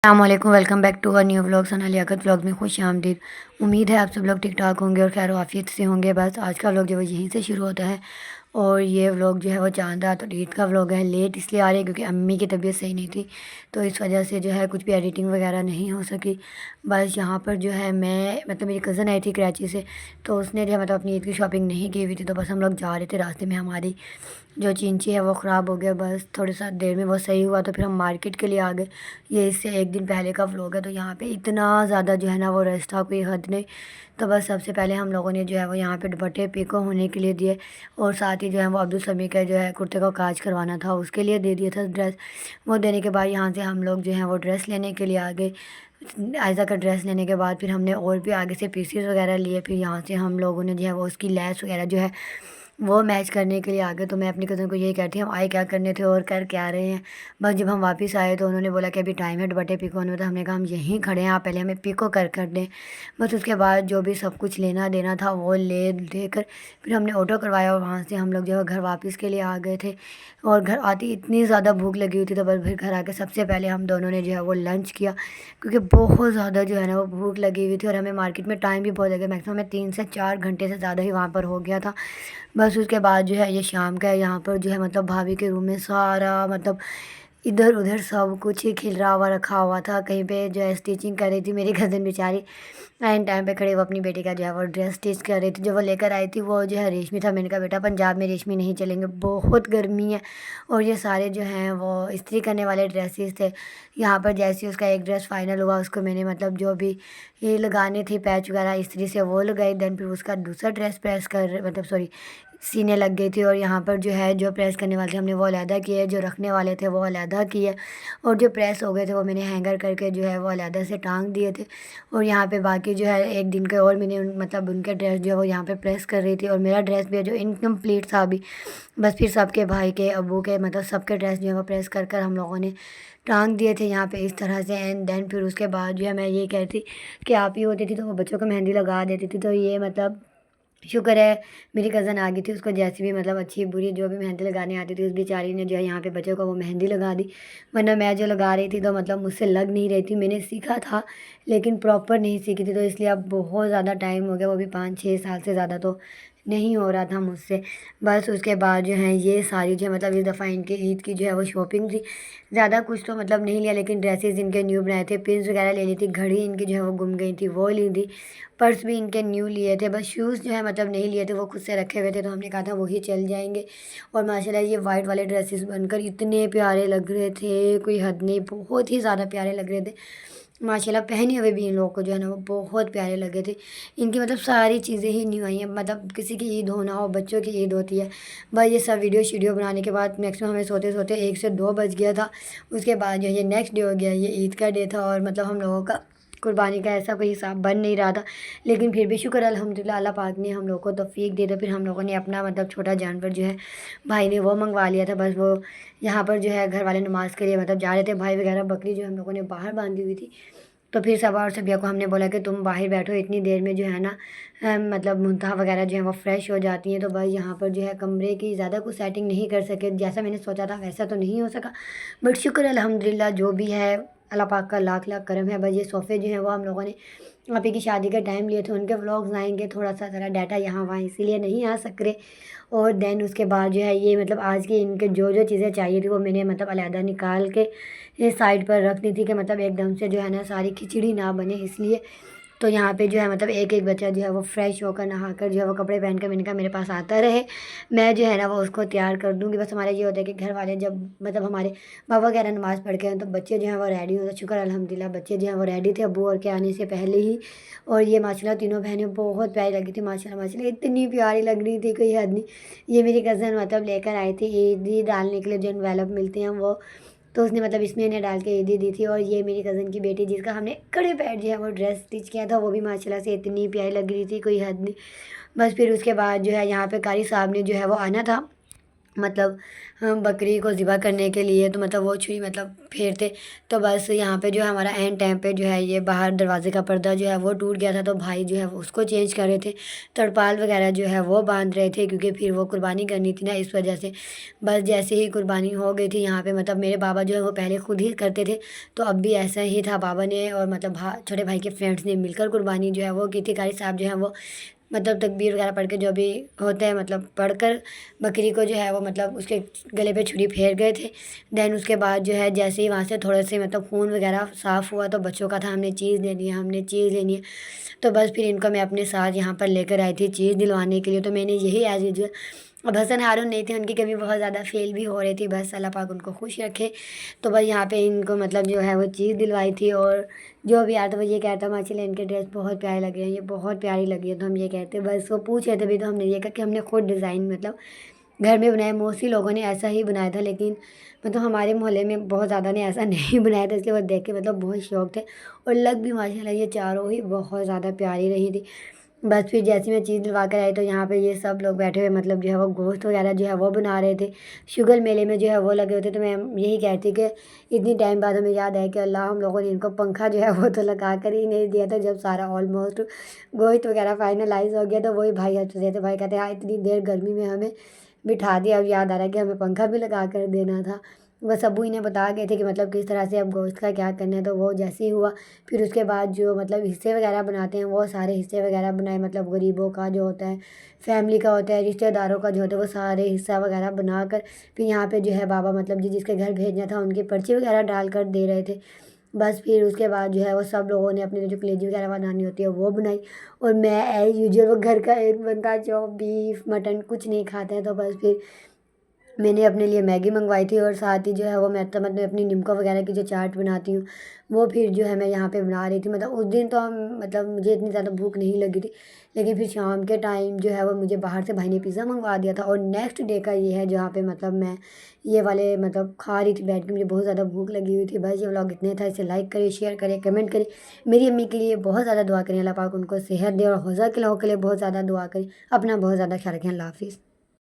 السلام علیکم، welcome back to new vlog Sana Liaquat vlog میں خوش آمدید۔ امید ہے آپ سب لوگ ٹھیک ٹھاک ہوں گے اور خیر و عافیت سے ہوں گے۔ بس آج کا ولاگ جو ہے یہیں سے شروع ہوتا ہے اور یہ ولاگ جو ہے وہ چاند رات اور عید کا ولاگ ہے۔ لیٹ اس لیے آ رہی ہے کیونکہ امی کی طبیعت صحیح نہیں تھی، تو اس وجہ سے جو ہے کچھ بھی ایڈیٹنگ وغیرہ نہیں ہو سکی۔ بس یہاں پر جو ہے میری کزن آئی تھی کراچی سے، تو اس نے جو ہے اپنی عید کی شاپنگ نہیں کی ہوئی تھی، تو بس ہم لوگ جا رہے تھے، راستے میں ہماری جو چینچی ہے وہ خراب ہو گیا۔ بس تھوڑی سا دیر میں وہ صحیح ہوا تو پھر ہم مارکیٹ کے لیے آ گئے۔ یہ اس سے ایک دن پہلے کا ولاگ ہے، تو یہاں پہ اتنا زیادہ جو ہے نا وہ رش تھا، کوئی حد نہیں۔ تو بس سب سے پہلے ہم لوگوں نے جو ہے وہ یہاں پہ دوپٹے پیکو ہونے کے لیے دیے، اور ساتھ ہی جو ہے وہ عبدالسمیع کا جو ہے کرتے کو کاج کروانا تھا اس کے لیے دے دیا تھا ڈریس۔ وہ دینے کے بعد یہاں سے ہم لوگ جو ہیں وہ ڈریس لینے کے لیے آ گئے۔ عائزہ کا ڈریس لینے کے بعد پھر ہم نے اور بھی آگے سے پیسز وغیرہ لیے، پھر یہاں سے ہم لوگوں نے جو ہے وہ اس کی لیس وغیرہ جو ہے وہ میچ کرنے کے لیے آ گئے۔ تو میں اپنی کزن کو یہی کہتی ہوں، ہم آئے کیا کرنے تھے اور کر کیا رہے ہیں۔ بس جب ہم واپس آئے تو انہوں نے بولا کہ ابھی ٹائم ہے دوپٹے پیکو ہونے میں، تو ہم نے کہا ہم یہیں کھڑے ہیں، آپ پہلے ہمیں پیکو کر دیں۔ بس اس کے بعد جو بھی سب کچھ لینا دینا تھا وہ لے کر پھر ہم نے آٹو کروایا، اور وہاں سے ہم لوگ جو ہے گھر واپس کے لیے آ گئے تھے۔ اور گھر آتی اتنی زیادہ بھوک لگی ہوئی تھی، تو بس پھر گھر آ کے سب سے پہلے ہم دونوں نے جو ہے وہ لنچ کیا، کیونکہ بہت زیادہ جو ہے نا وہ بھوک لگی ہوئی تھی، اور ہمیں مارکیٹ میں ٹائم بھی بہت لگا، میکسیمم ہمیں 3 سے 4 گھنٹے سے زیادہ ہی وہاں پر ہو گیا تھا۔ بس اس کے بعد جو ہے یہ شام کا ہے، یہاں پر جو ہے بھابھی کے روم میں سارا ادھر ادھر سب کچھ ہی کھل ہوا رکھا ہوا تھا۔ کہیں پہ جو ہے اسٹیچنگ کر رہی تھی میری کزن بیچاری، اینڈ ٹائم پہ کھڑے وہ اپنی بیٹی کا جو ہے وہ ڈریس اسٹچ کر رہی تھی۔ جو وہ لے کر آئی تھی وہ جو ہے ریشمی تھا۔ میں نے کہا بیٹا پنجاب میں ریشمی نہیں چلیں گے، بہت گرمی ہے، اور یہ سارے جو ہیں وہ استری کرنے والے ڈریسز تھے۔ یہاں پر جیسے اس کا ایک ڈریس فائنل ہوا، اس کو میں نے جو بھی یہ لگانے تھی پیچ وغیرہ استری سے وہ لگائی، دین پھر اس کا دوسرا ڈریس پریس سینے لگ گئی تھی، اور یہاں پر جو ہے جو پریس کرنے والے تھے ہم نے وہ علیحدہ کیے، جو رکھنے والے تھے وہ علیحدہ کیے، اور جو پریس ہو گئے تھے وہ میں نے ہینگر کر کے جو ہے وہ علیحدہ سے ٹانگ دیے تھے۔ اور یہاں پہ باقی جو ہے ایک دن کے اور میں نے ان کے ڈریس جو ہے وہ یہاں پہ پریس کر رہی تھی، اور میرا ڈریس بھی جو انکمپلیٹ تھا ابھی، بس پھر سب کے بھائی کے ابو کے سب کے ڈریس جو ہے وہ پریس کر ہم لوگوں نے ٹانگ دیے تھے یہاں پہ اس طرح سے۔ اینڈ دین پھر اس کے بعد جو ہے میں یہ کہتی کہ آپ ہی ہوتی تھی تو وہ بچوں کو مہندی لگا دیتی تھی، تو یہ شکر ہے میری کزن آ گئی تھی، اس کو جیسی بھی اچھی بری جو بھی مہندی لگانے آتی تھی اس بیچاری نے جو ہے یہاں پہ بچوں کو وہ مہندی لگا دی، ورنہ میں جو لگا رہی تھی تو مجھ سے لگ نہیں رہی تھی۔ میں نے سیکھا تھا لیکن پراپر نہیں سیکھی تھی، تو اس لیے اب بہت زیادہ ٹائم ہو گیا، وہ بھی 5-6 سال سے زیادہ تو نہیں ہو رہا تھا مجھ سے۔ بس اس کے بعد جو ہے یہ ساری جو ہے اس دفعہ ان کے عید کی جو ہے وہ شاپنگ تھی، زیادہ کچھ تو نہیں لیا، لیکن ڈریسز ان کے نیو بنائے تھے، پنس وغیرہ لے لی تھی، گھڑی ان کی جو ہے وہ گم گئی تھی وہ لی تھی، پرس بھی ان کے نیو لیے تھے، بس شوز جو ہے نہیں لیے تھے، وہ خود سے رکھے ہوئے تھے، تو ہم نے کہا تھا وہی چل جائیں گے۔ اور ماشاءاللہ یہ وائٹ والے ڈریسز بن کر اتنے پیارے لگ رہے تھے، کوئی حد نہیں، بہت ہی زیادہ پیارے لگ رہے تھے ماشاءاللہ۔ پہنے ہوئے بھی ان لوگوں کو جو ہے نا وہ بہت پیارے لگے تھے۔ ان کی ساری چیزیں ہی نیو آئی ہیں، کسی کی عید ہونا ہو، بچوں کی عید ہوتی ہے، بس یہ سب ویڈیو بنانے کے بعد میکسیمم ہمیں سوتے سوتے 1 سے 2 بج گیا تھا۔ اس کے بعد جو یہ نیکسٹ ڈے ہو گیا، یہ عید کا ڈے تھا، اور ہم لوگوں کا قربانی کا ایسا کوئی حساب بن نہیں رہا تھا، لیکن پھر بھی شکر الحمدللہ اللہ پاک نے ہم لوگوں کو توفیق دے، تو پھر ہم لوگوں نے اپنا چھوٹا جانور جو ہے بھائی نے وہ منگوا لیا تھا۔ بس وہ یہاں پر جو ہے گھر والے نماز کے لیے جا رہے تھے، بھائی وغیرہ بکری جو ہم لوگوں نے باہر باندھی ہوئی تھی، تو پھر صبا اور صبیہ کو ہم نے بولا کہ تم باہر بیٹھو، اتنی دیر میں جو ہے نا منتہا وغیرہ جو ہے وہ فریش ہو جاتی ہیں۔ تو بھائی یہاں پر جو ہے کمرے کی زیادہ کچھ سیٹنگ نہیں کر سکے، جیسا میں نے سوچا تھا ویسا تو نہیں ہو سکا، بٹ شکر الحمدللہ جو بھی ہے اللہ پاک کا لاکھ لاکھ کرم ہے۔ بس یہ صوفے جو ہیں وہ ہم لوگوں نے آپی کی شادی کے ٹائم لیے تھے، ان کے ولاگز آئیں گے، تھوڑا سا ذرا ڈیٹا یہاں وہاں اسی لیے نہیں آ سک رہے۔ اور دین اس کے بعد جو ہے یہ آج کی ان کے جو چیزیں چاہیے تھی وہ میں نے علیحدہ نکال کے یہ سائڈ پر رکھ دی تھی، کہ ایک دم سے جو ہے نا ساری کھچڑی نہ بنے اس لیے۔ تو یہاں پہ جو ہے ایک ایک بچہ جو ہے وہ فریش ہو کر نہا کر جو ہے وہ کپڑے پہن کر میں نے کہا میرے پاس آتا رہے، میں جو ہے نا وہ اس کو تیار کر دوں گی۔ بس ہمارے یہ ہوتا ہے کہ گھر والے جب ہمارے بابا وغیرہ نماز پڑھ کے ہیں تو بچے جو ہیں وہ ریڈی ہوتے ہیں، شکر الحمدللہ بچے جو ہیں وہ ریڈی تھے ابو اور کے آنے سے پہلے ہی۔ اور یہ ماشاءاللہ تینوں بہنیں بہت پیاری لگی تھی، ماشاءاللہ اتنی پیاری لگ رہی تھی کوئی حد نہیں۔ یہ میری کزن لے کر آئی تھی عیدی ڈالنے کے لیے، جو انویلپ ملتے ہیں وہ، تو اس نے اس میں انہیں ڈال کے عیدی دی تھی۔ اور یہ میری کزن کی بیٹی جس کا ہم نے کڑے پیر جو ہے وہ ڈریس اسٹچ کیا تھا، وہ بھی ماشاءاللہ سے اتنی پیاری لگ رہی تھی کوئی حد نہیں۔ بس پھر اس کے بعد جو ہے یہاں پہ قاری صاحب نے جو ہے وہ آنا تھا، مطلب بکری کو ذبح کرنے کے لیے، تو مطلب وہ چھری مطلب پھیرتے، تو بس یہاں پہ جو ہے ہمارا عین ٹائم پہ جو ہے یہ باہر دروازے کا پردہ جو ہے وہ ٹوٹ گیا تھا، تو بھائی جو ہے وہ اس کو چینج کر رہے تھے، ترپال وغیرہ جو ہے وہ باندھ رہے تھے، کیونکہ پھر وہ قربانی کرنی تھی نا، اس وجہ سے بس جیسے ہی قربانی ہو گئی تھی یہاں پہ مطلب میرے بابا جو ہے وہ پہلے خود ہی کرتے تھے، تو اب بھی ایسا ہی تھا، بابا نے اور مطلب چھوٹے بھائی کے فرینڈس نے مل کر قربانی جو ہے وہ کی تھی۔ قاری صاحب جو ہے وہ مطلب تکبیر وغیرہ پڑھ کے جو بھی ہوتا ہے مطلب پڑھ کر بکری کو جو ہے وہ مطلب اس کے گلے پہ چھری پھیر گئے تھے۔ دین اس کے بعد جو ہے جیسے ہی وہاں سے تھوڑے سے مطلب خون وغیرہ صاف ہوا، تو بچوں کا تھا ہم نے چیز لینی ہے، ہم نے چیز لینی ہے، تو بس پھر ان کو میں اپنے ساتھ یہاں پر لے کر آئی تھی چیز دلوانے کے لیے، تو میں نے یہی ایز یوزول، اب حسن ہارون نہیں تھے، ان کی کمی بہت زیادہ فیل بھی ہو رہی تھی، بس اللہ پاک ان کو خوش رکھے، تو بس یہاں پہ ان کو مطلب جو ہے وہ چیز دلوائی تھی، اور جو بھی آتا وہ یہ کہتا ماشاء اللہ ان کے ڈریس بہت پیارے لگ رہے ہیں، یہ بہت پیاری لگی ہے، تو ہم یہ کہتے بس وہ پوچھ رہے تھے بھی، تو ہم نے یہ کہا کہ ہم نے خود ڈیزائن مطلب گھر میں بنایا، موسٹلی لوگوں نے ایسا ہی بنایا تھا، لیکن مطلب ہمارے محلے میں بہت زیادہ نے ایسا نہیں بنایا تھا، اس لیے وہ دیکھ کے مطلب بہت شوق تھے، اور لگ بھی ماشاء اللہ یہ چاروں ہی بہت زیادہ پیاری رہی تھی۔ بس پھر جیسے میں چیز دلوا کر آئی، تو یہاں پہ یہ سب لوگ بیٹھے ہوئے مطلب جو ہے وہ گوشت وغیرہ جو ہے وہ بنا رہے تھے، شگر میلے میں جو ہے وہ لگے ہوتے، تو میں یہی کہتی کہ اتنی ٹائم بعد ہمیں یاد ہے کہ اللہ ہم لوگوں نے ان کو پنکھا جو ہے وہ تو لگا کر ہی نہیں دیا تھا، جب سارا آلموسٹ گوشت وغیرہ فائنلائز ہو گیا، تو وہی بھائی ہنس رہے تھے، بھائی کہتے ہیں ہاں اتنی دیر گرمی میں ہمیں بٹھا دیا، اب یاد آ رہا ہے کہ ہمیں پنکھا بھی لگا کر دینا تھا۔ بس ابو انہیں بتا گئے تھے کہ مطلب کس طرح سے اب گوشت کا کیا کرنا ہے، تو وہ جیسے ہی ہوا، پھر اس کے بعد جو مطلب حصے وغیرہ بناتے ہیں وہ سارے حصے وغیرہ بنائے، مطلب غریبوں کا جو ہوتا ہے، فیملی کا ہوتا ہے، رشتہ داروں کا جو ہوتا ہے، وہ سارے حصہ وغیرہ بنا کر پھر یہاں پہ جو ہے بابا مطلب جس کے گھر بھیجنا تھا ان کی پرچی وغیرہ ڈال کر دے رہے تھے۔ بس پھر اس کے بعد جو ہے وہ سب لوگوں نے اپنے جو کلیجی وغیرہ بنانی ہوتی ہے وہ بنائی، اور میں ایز یوزول وہ گھر کا ایک بندہ جو بیف مٹن کچھ نہیں کھاتا ہے، تو بس پھر میں نے اپنے لیے میگی منگوائی تھی، اور ساتھ ہی جو ہے وہ میں تو مطلب اپنی نمکا وغیرہ کی جو چاٹ بناتی ہوں وہ پھر جو ہے میں یہاں پہ بنا رہی تھی، مطلب اس دن تو مطلب مجھے اتنی زیادہ بھوک نہیں لگی تھی، لیکن پھر شام کے ٹائم جو ہے وہ مجھے باہر سے بھائی نے پیزا منگوا دیا تھا، اور نیکسٹ ڈے کا یہ ہے جہاں پہ مطلب میں یہ والے مطلب کھا رہی تھی بیٹھ کے، مجھے بہت زیادہ بھوک لگی ہوئی تھی۔ بس یہ ولاگ اتنے تھا، اسے لائک کرے، شیئر کرے، کمنٹ کرے، میری امی کے لیے بہت زیادہ دعا کریں، اللہ پاک ان کو صحت دے، اور حوضہ کے لوگوں کے لیے بہت زیادہ دعا کریں، اپنا بہت زیادہ خیال رکھیں، اللہ حافظ۔